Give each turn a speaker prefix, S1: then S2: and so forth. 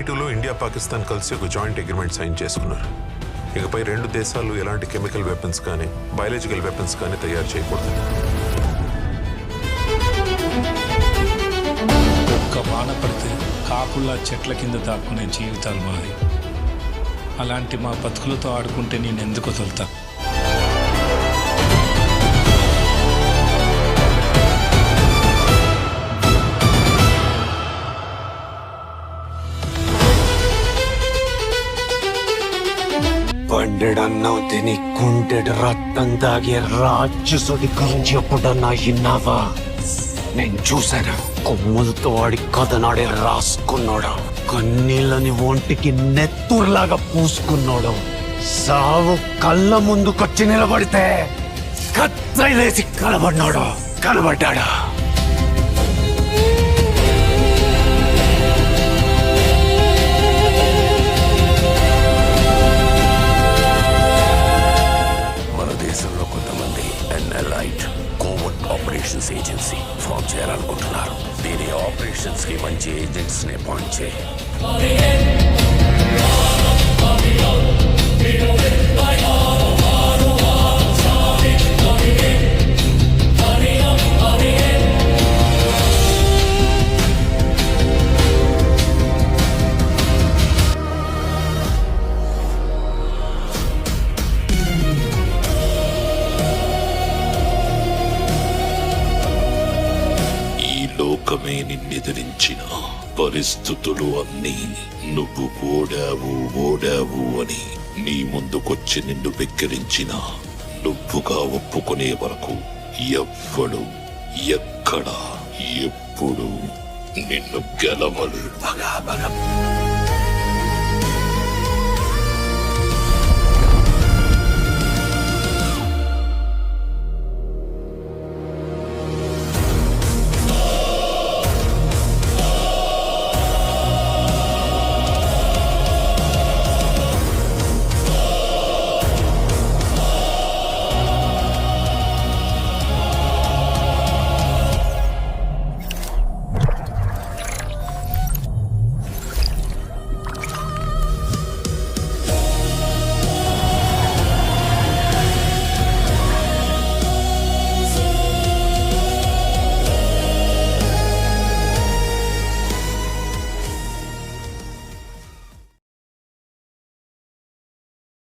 S1: 1992లో India Pakistan కలిసి ఒక joint agreement sign చేసుకున్నారు. ఇకపై రెండు దేశాలు ఎలాంటి కెమికల్ వెపన్స్ కానీ బయాలజికల్ వెపన్స్ కానీ తయారు చేయకూడదు.
S2: ఒక్క వాన పడితే కాకుల్లా చెట్ల కింద దాక్కునే జీవితాలు మాది. అలాంటి మా బతుకులతో ఆడుకుంటే నేను ఎందుకు వదులుతా?
S3: పండెడన్నావు తిని కుంటెడు రక్తం తాగే రాక్షసుడి గురించి ఎప్పుడన్నా విన్నావా? నేను చూశాను. కొమ్ములతో వాడి కథనాడే రాసుకున్నాడు. కన్నీళ్ళని ఒంటికి నెత్తురులాగా పూసుకున్నాడు. సావు కళ్ళ ముందుకొచ్చి నిలబడితే కత్తైలేసి కనబడ్డాడు.
S4: కొంతమంది ఎన్ఎల్ఐట్ కోవర్ట్ ఆపరేషన్స్ ఏజెన్సీ ఫామ్ చేయాలనుకుంటున్నారు. దీని ఆపరేషన్స్ కి మంచి ఏజెంట్స్ ని అపాయింట్ చేయి.
S5: లోకమే నిన్నెదిరించిన పరిస్థితులు అన్నీ నువ్వు ఓడావు అని నీ ముందుకొచ్చి నిన్ను వెక్కిరించిన నువ్వుగా ఒప్పుకునే వరకు ఎవ్వడు ఎక్కడ ఎప్పుడు నిన్ను గెలవడు.